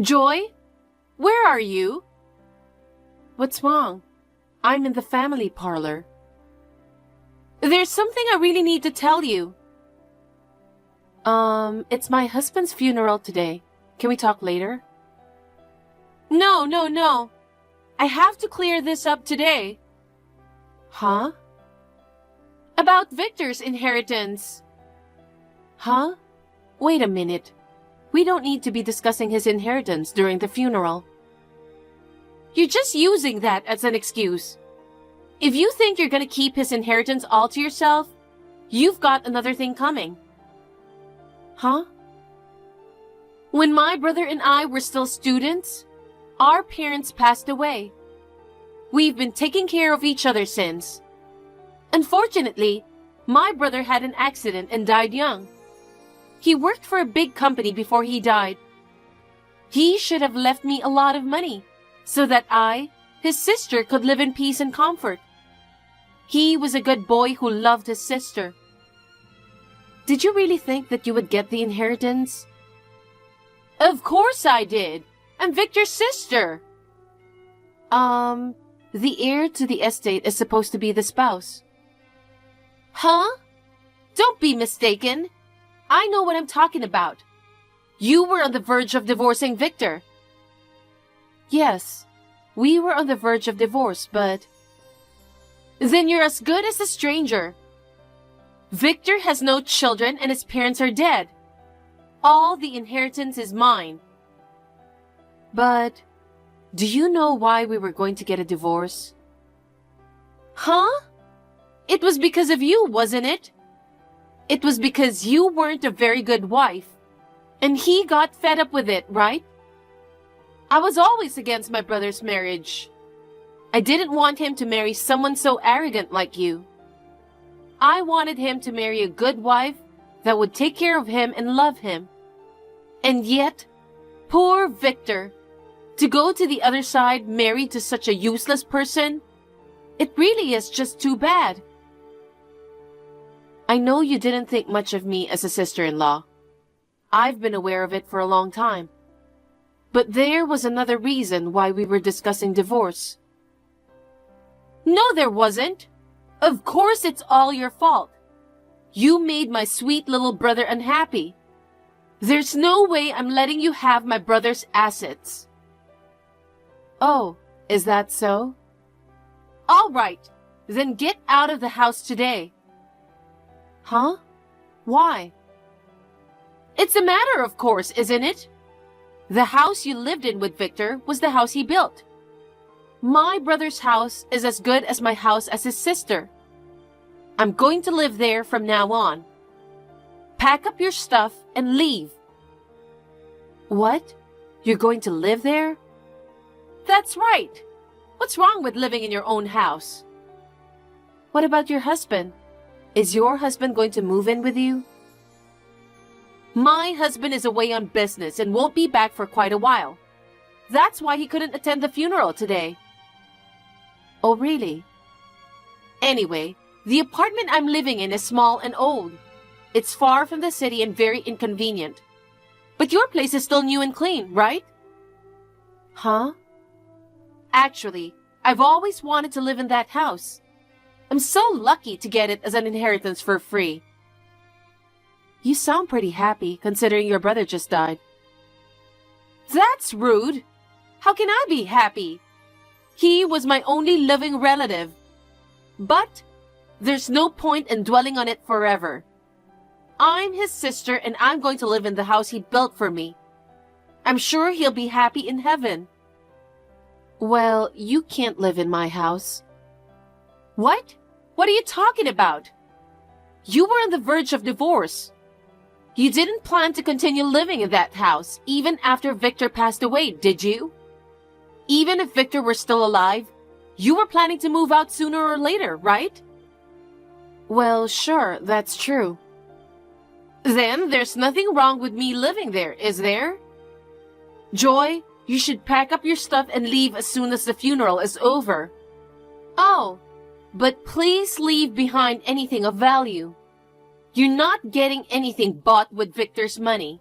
Joy? Where are you? What's wrong? I'm in the family parlor. There's something I really need to tell you. It's my husband's funeral today. Can we talk later? No. I have to clear this up today. Huh? About Victor's inheritance. Huh? Wait a minute. We don't need to be discussing his inheritance during the funeral. You're just using that as an excuse. If you think you're gonna keep his inheritance all to yourself, you've got another thing coming. Huh? When my brother and I were still students, our parents passed away. We've been taking care of each other since. Unfortunately, my brother had an accident and died young. He worked for a big company before he died. He should have left me a lot of money so that I, his sister, could live in peace and comfort. He was a good boy who loved his sister. Did you really think that you would get the inheritance? Of course I did. I'm Victor's sister. The heir to the estate is supposed to be the spouse. Huh? Don't be mistaken. I know what I'm talking about. You were on the verge of divorcing Victor. Yes, we were on the verge of divorce, but... Then you're as good as a stranger. Victor has no children and his parents are dead. All the inheritance is mine. But, do you know why we were going to get a divorce? Huh? It was because of you, wasn't it? It was because you weren't a very good wife. And he got fed up with it, right? I was always against my brother's marriage. I didn't want him to marry someone so arrogant like you. I wanted him to marry a good wife that would take care of him and love him. And yet, poor Victor, to go to the other side married to such a useless person, it really is just too bad. I know you didn't think much of me as a sister-in-law. I've been aware of it for a long time. But there was another reason why we were discussing divorce. No, there wasn't. Of course it's all your fault. You made my sweet little brother unhappy. There's no way I'm letting you have my brother's assets. Oh, is that so? All right, then get out of the house today. Huh? Why? It's a matter of course, isn't it? The house you lived in with Victor was the house he built. My brother's house is as good as my house as his sister. I'm going to live there from now on. Pack up your stuff and leave. What? You're going to live there? That's right. What's wrong with living in your own house? What about your husband? Is your husband going to move in with you? My husband is away on business and won't be back for quite a while. That's why he couldn't attend the funeral today. Oh, really? Anyway, the apartment I'm living in is small and old. It's far from the city and very inconvenient. But your place is still new and clean, right? Huh? Actually, I've always wanted to live in that house. I'm so lucky to get it as an inheritance for free. You sound pretty happy, considering your brother just died. That's rude. How can I be happy? He was my only living relative. But there's no point in dwelling on it forever. I'm his sister and I'm going to live in the house he built for me. I'm sure he'll be happy in heaven. Well, you can't live in my house. What? What are you talking about? You were on the verge of divorce. You didn't plan to continue living in that house, even after Victor passed away, did you? Even if Victor were still alive, you were planning to move out sooner or later, right? Well, sure, that's true. Then there's nothing wrong with me living there, is there? Joy, you should pack up your stuff and leave as soon as the funeral is over. Oh, but please leave behind anything of value. You're not getting anything bought with Victor's money.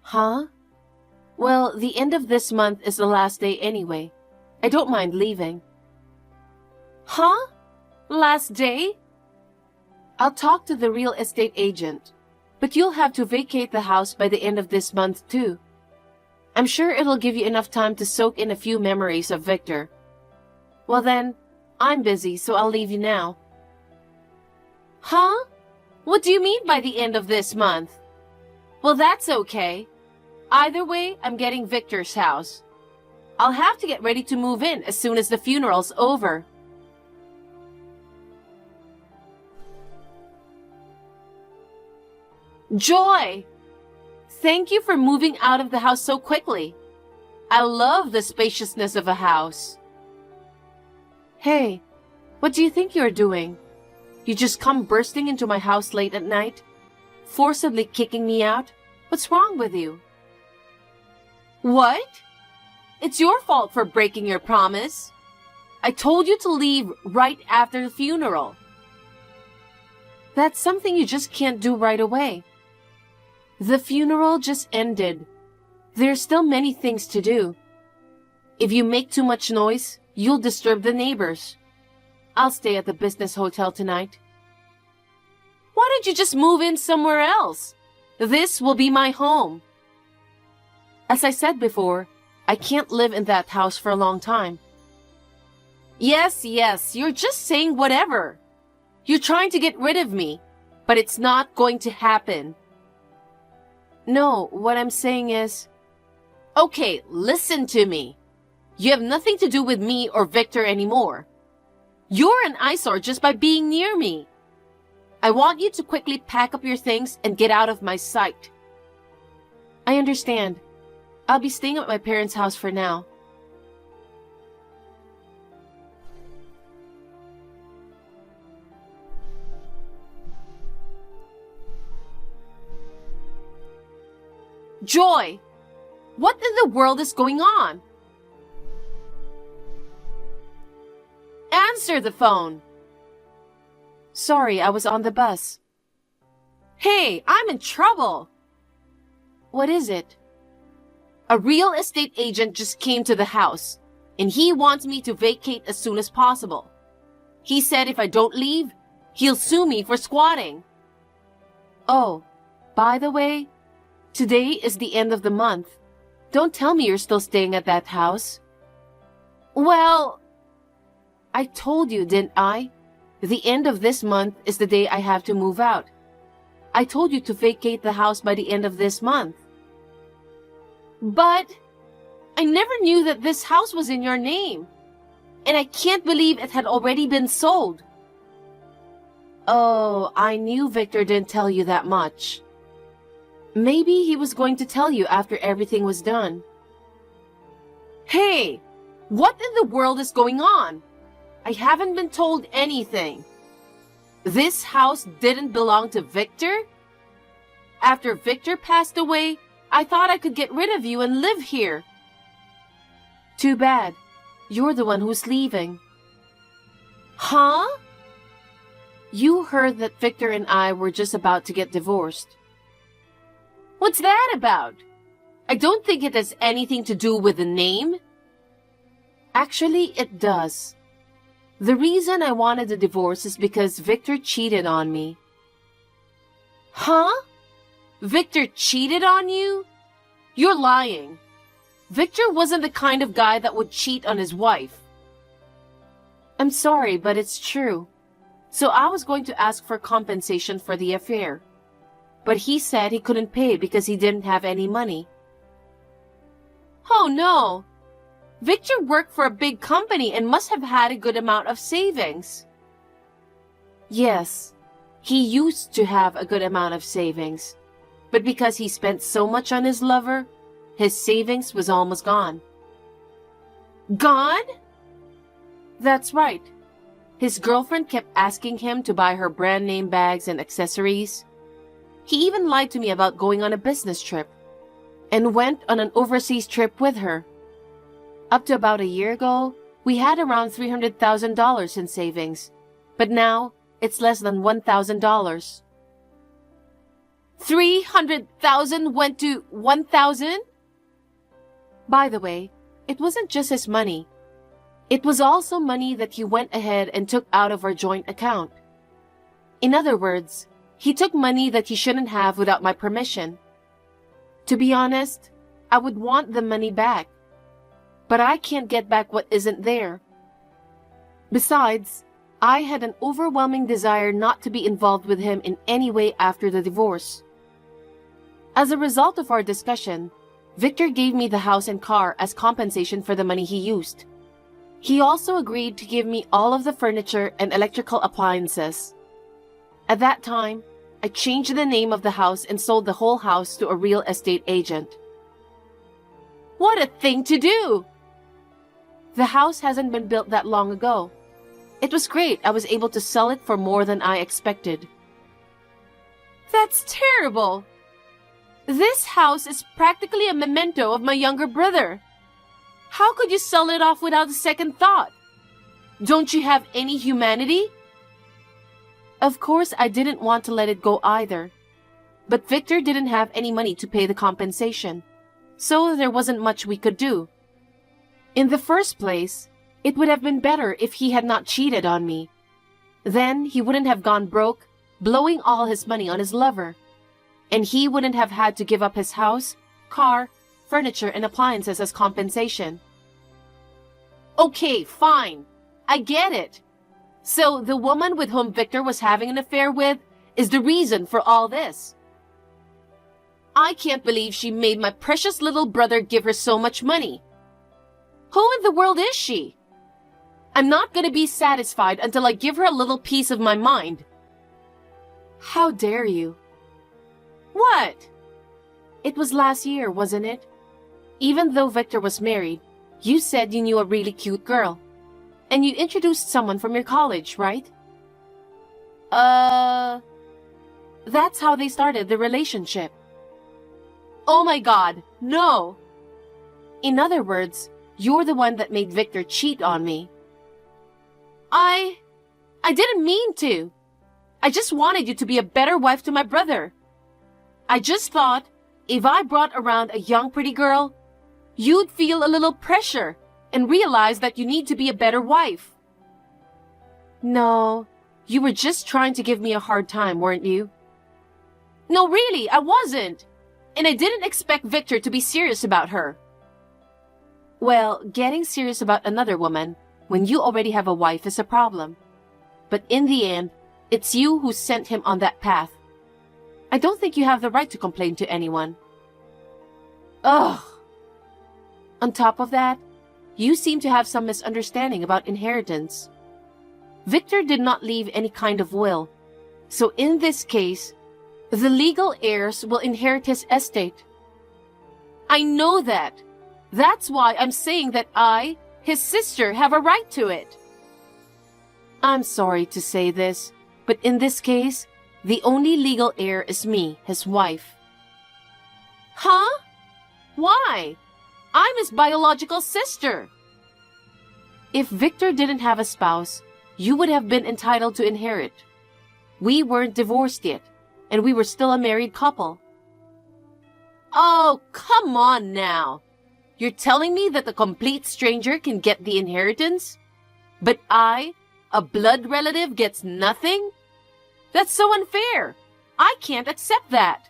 Huh? Well, the end of this month is the last day anyway. I don't mind leaving. Huh? Last day? I'll talk to the real estate agent, but you'll have to vacate the house by the end of this month too. I'm sure it'll give you enough time to soak in a few memories of Victor. Well then, I'm busy, so I'll leave you now. Huh? What do you mean by the end of this month? Well, that's okay. Either way, I'm getting Victor's house. I'll have to get ready to move in as soon as the funeral's over. Joy! Thank you for moving out of the house so quickly. I love the spaciousness of a house. Hey, what do you think you're doing? You just come bursting into my house late at night, forcibly kicking me out? What's wrong with you? What? It's your fault for breaking your promise. I told you to leave right after the funeral. That's something you just can't do right away. The funeral just ended. There's still many things to do. If you make too much noise, you'll disturb the neighbors. I'll stay at the business hotel tonight. Why don't you just move in somewhere else? This will be my home. As I said before, I can't live in that house for a long time. Yes, you're just saying whatever. You're trying to get rid of me, but it's not going to happen. No, what I'm saying is... Okay, listen to me. You have nothing to do with me or Victor anymore. You're an eyesore just by being near me. I want you to quickly pack up your things and get out of my sight. I understand. I'll be staying at my parents' house for now. Joy! What in the world is going on? Answer the phone. Sorry, I was on the bus. Hey, I'm in trouble. What is it? A real estate agent just came to the house, and he wants me to vacate as soon as possible. He said if I don't leave, he'll sue me for squatting. Oh, by the way, today is the end of the month. Don't tell me you're still staying at that house. Well, I told you, didn't I? The end of this month is the day I have to move out. I told you to vacate the house by the end of this month. But I never knew that this house was in your name. And I can't believe it had already been sold. Oh, I knew Victor didn't tell you that much. Maybe he was going to tell you after everything was done. Hey, what in the world is going on? I haven't been told anything. This house didn't belong to Victor? After Victor passed away, I thought I could get rid of you and live here. Too bad. You're the one who's leaving. Huh? You heard that Victor and I were just about to get divorced. What's that about? I don't think it has anything to do with the name. Actually, it does. The reason I wanted a divorce is because Victor cheated on me. Huh? Victor cheated on you? You're lying. Victor wasn't the kind of guy that would cheat on his wife. I'm sorry, but it's true. So I was going to ask for compensation for the affair. But he said he couldn't pay because he didn't have any money. Oh no! Victor worked for a big company and must have had a good amount of savings. Yes, he used to have a good amount of savings. But because he spent so much on his lover, his savings was almost gone. Gone? That's right. His girlfriend kept asking him to buy her brand name bags and accessories. He even lied to me about going on a business trip and went on an overseas trip with her. Up to about a year ago, we had around $300,000 in savings, but now it's less than $1,000. 300,000 went to 1,000? By the way, it wasn't just his money. It was also money that he went ahead and took out of our joint account. In other words, he took money that he shouldn't have without my permission. To be honest, I would want the money back, but I can't get back what isn't there. Besides, I had an overwhelming desire not to be involved with him in any way after the divorce. As a result of our discussion, Victor gave me the house and car as compensation for the money he used. He also agreed to give me all of the furniture and electrical appliances. At that time, I changed the name of the house and sold the whole house to a real estate agent. What a thing to do! The house hasn't been built that long ago. It was great. I was able to sell it for more than I expected. That's terrible! This house is practically a memento of my younger brother. How could you sell it off without a second thought? Don't you have any humanity? Of course, I didn't want to let it go either. But Victor didn't have any money to pay the compensation, so there wasn't much we could do. In the first place, it would have been better if he had not cheated on me. Then he wouldn't have gone broke, blowing all his money on his lover. And he wouldn't have had to give up his house, car, furniture, and appliances as compensation. Okay, fine. I get it. So the woman with whom Victor was having an affair with is the reason for all this. I can't believe she made my precious little brother give her so much money. Who in the world is she? I'm not going to be satisfied until I give her a little piece of my mind. How dare you? What? It was last year, wasn't it? Even though Victor was married, you said you knew a really cute girl. And you introduced someone from your college, right? That's how they started the relationship. Oh my God, no! In other words, you're the one that made Victor cheat on me. I didn't mean to. I just wanted you to be a better wife to my brother. I just thought, if I brought around a young pretty girl, you'd feel a little pressure and realize that you need to be a better wife. No, you were just trying to give me a hard time, weren't you? No, really, I wasn't. And I didn't expect Victor to be serious about her. Well, getting serious about another woman when you already have a wife is a problem. But in the end, it's you who sent him on that path. I don't think you have the right to complain to anyone. Ugh! On top of that, you seem to have some misunderstanding about inheritance. Victor did not leave any kind of will, so in this case, the legal heirs will inherit his estate. I know that. That's why I'm saying that I, his sister, have a right to it. I'm sorry to say this, but in this case, the only legal heir is me, his wife. Huh? Why? I'm his biological sister. If Victor didn't have a spouse, you would have been entitled to inherit. We weren't divorced yet, and we were still a married couple. Oh, come on now. You're telling me that a complete stranger can get the inheritance? But I, a blood relative, gets nothing? That's so unfair. I can't accept that.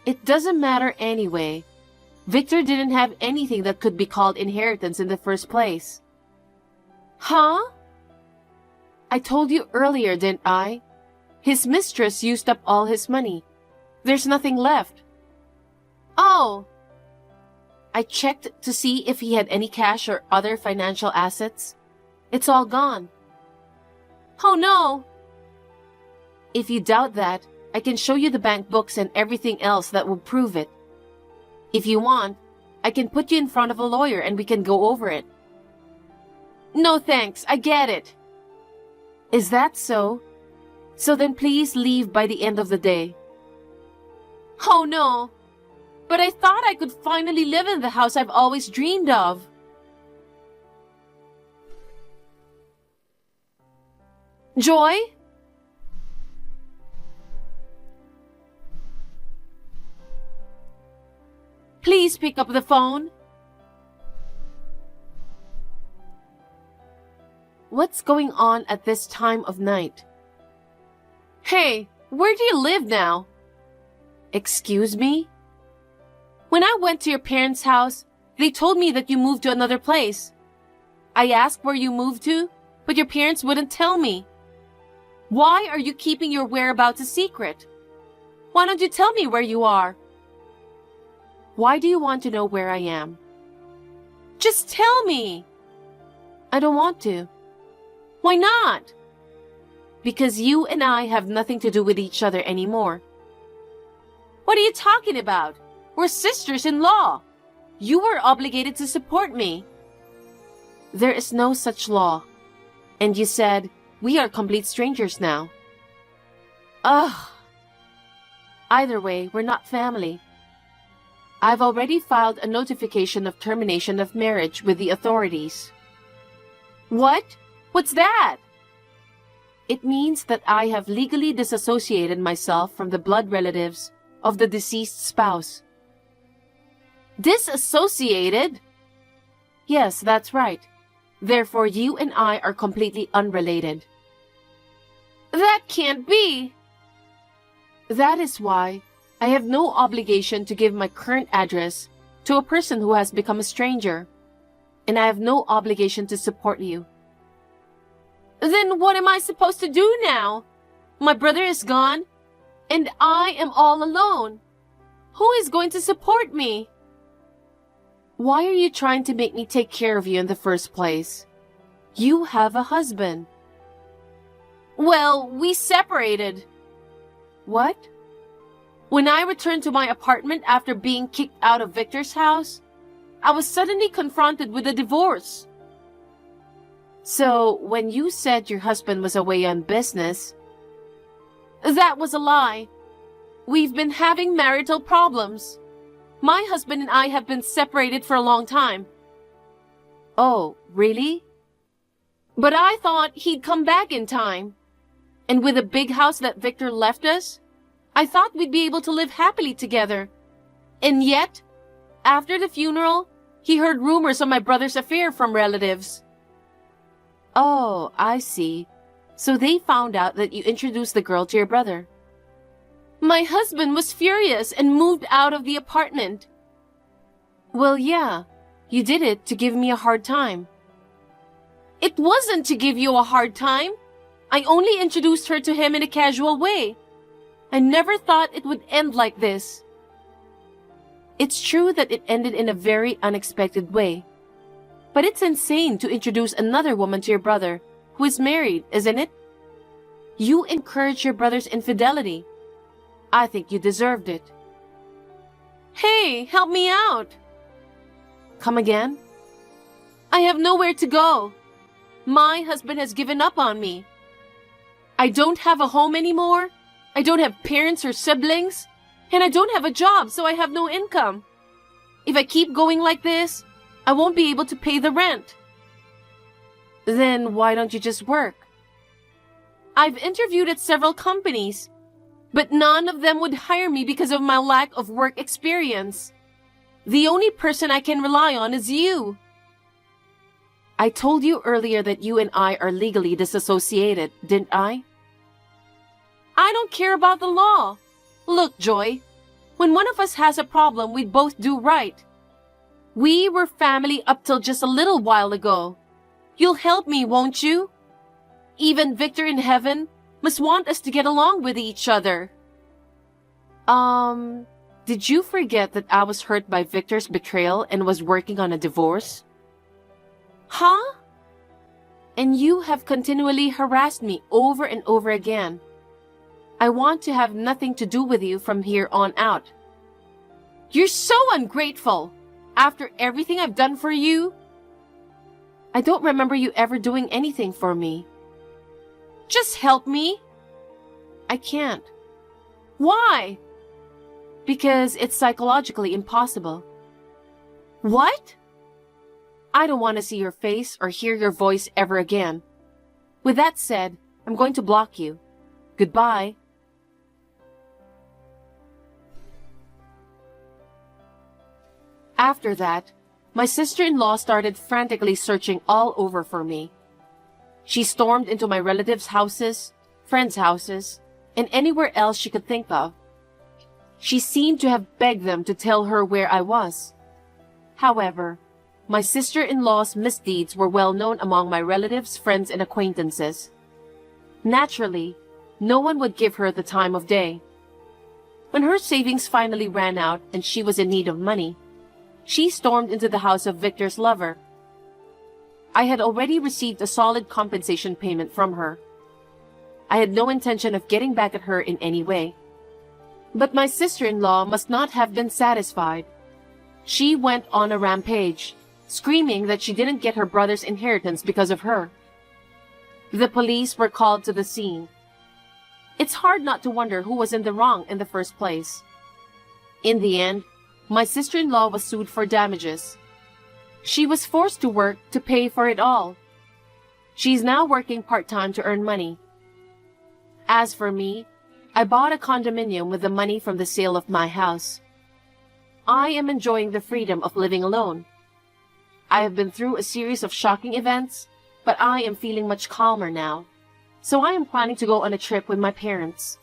It doesn't matter anyway. Victor didn't have anything that could be called inheritance in the first place. Huh? I told you earlier, didn't I? His mistress used up all his money. There's nothing left. Oh. I checked to see if he had any cash or other financial assets. It's all gone. Oh no. If you doubt that, I can show you the bank books and everything else that will prove it. If you want, I can put you in front of a lawyer and we can go over it. No thanks, I get it. Is that so? So then please leave by the end of the day. Oh no, but I thought I could finally live in the house I've always dreamed of. Joy? Please pick up the phone. What's going on at this time of night? Hey, where do you live now? Excuse me? When I went to your parents' house, they told me that you moved to another place. I asked where you moved to, but your parents wouldn't tell me. Why are you keeping your whereabouts a secret? Why don't you tell me where you are? Why do you want to know where I am? Just tell me. I don't want to. Why not? Because you and I have nothing to do with each other anymore. What are you talking about? We're sisters-in-law. You were obligated to support me. There is no such law. And you said, we are complete strangers now. Ugh. Either way, we're not family. I've already filed a notification of termination of marriage with the authorities. What? What's that? It means that I have legally disassociated myself from the blood relatives of the deceased spouse. Disassociated? Yes, that's right. Therefore, you and I are completely unrelated. That can't be. That is why I have no obligation to give my current address to a person who has become a stranger, and I have no obligation to support you. Then what am I supposed to do now? My brother is gone, and I am all alone. Who is going to support me? Why are you trying to make me take care of you in the first place? You have a husband. Well, we separated. What? When I returned to my apartment after being kicked out of Victor's house, I was suddenly confronted with a divorce. So, when you said your husband was away on business, that was a lie. We've been having marital problems. My husband and I have been separated for a long time. Oh, really? But I thought he'd come back in time. And with the big house that Victor left us, I thought we'd be able to live happily together. And yet, after the funeral, he heard rumors of my brother's affair from relatives. Oh, I see. So they found out that you introduced the girl to your brother. My husband was furious and moved out of the apartment. Well, yeah, you did it to give me a hard time. It wasn't to give you a hard time. I only introduced her to him in a casual way. I never thought it would end like this. It's true that it ended in a very unexpected way. But it's insane to introduce another woman to your brother, who is married, isn't it? You encouraged your brother's infidelity. I think you deserved it. Hey, help me out. Come again? I have nowhere to go. My husband has given up on me. I don't have a home anymore. I don't have parents or siblings. And I don't have a job, so I have no income. If I keep going like this, I won't be able to pay the rent. Then why don't you just work? I've interviewed at several companies, but none of them would hire me because of my lack of work experience. The only person I can rely on is you. I told you earlier that you and I are legally disassociated, didn't I? I don't care about the law. Look, Joy, when one of us has a problem, we both do right. We were family up till just a little while ago. You'll help me, won't you? Even Victor in heaven must want us to get along with each other. Did you forget that I was hurt by Victor's betrayal and was working on a divorce? Huh? And you have continually harassed me over and over again. I want to have nothing to do with you from here on out. You're so ungrateful. After everything I've done for you, I don't remember you ever doing anything for me. Just help me. I can't. Why? Because it's psychologically impossible. What? I don't want to see your face or hear your voice ever again. With that said, I'm going to block you. Goodbye. After that, my sister-in-law started frantically searching all over for me. She stormed into my relatives' houses, friends' houses, and anywhere else she could think of. She seemed to have begged them to tell her where I was. However, my sister-in-law's misdeeds were well known among my relatives, friends, and acquaintances. Naturally, no one would give her the time of day. When her savings finally ran out and she was in need of money, she stormed into the house of Victor's lover. I had already received a solid compensation payment from her. I had no intention of getting back at her in any way. But my sister-in-law must not have been satisfied. She went on a rampage, screaming that she didn't get her brother's inheritance because of her. The police were called to the scene. It's hard not to wonder who was in the wrong in the first place. In the end, my sister-in-law was sued for damages. She was forced to work to pay for it all. She's now working part-time to earn money. As for me, I bought a condominium with the money from the sale of my house. I am enjoying the freedom of living alone. I have been through a series of shocking events, but I am feeling much calmer now. So I am planning to go on a trip with my parents.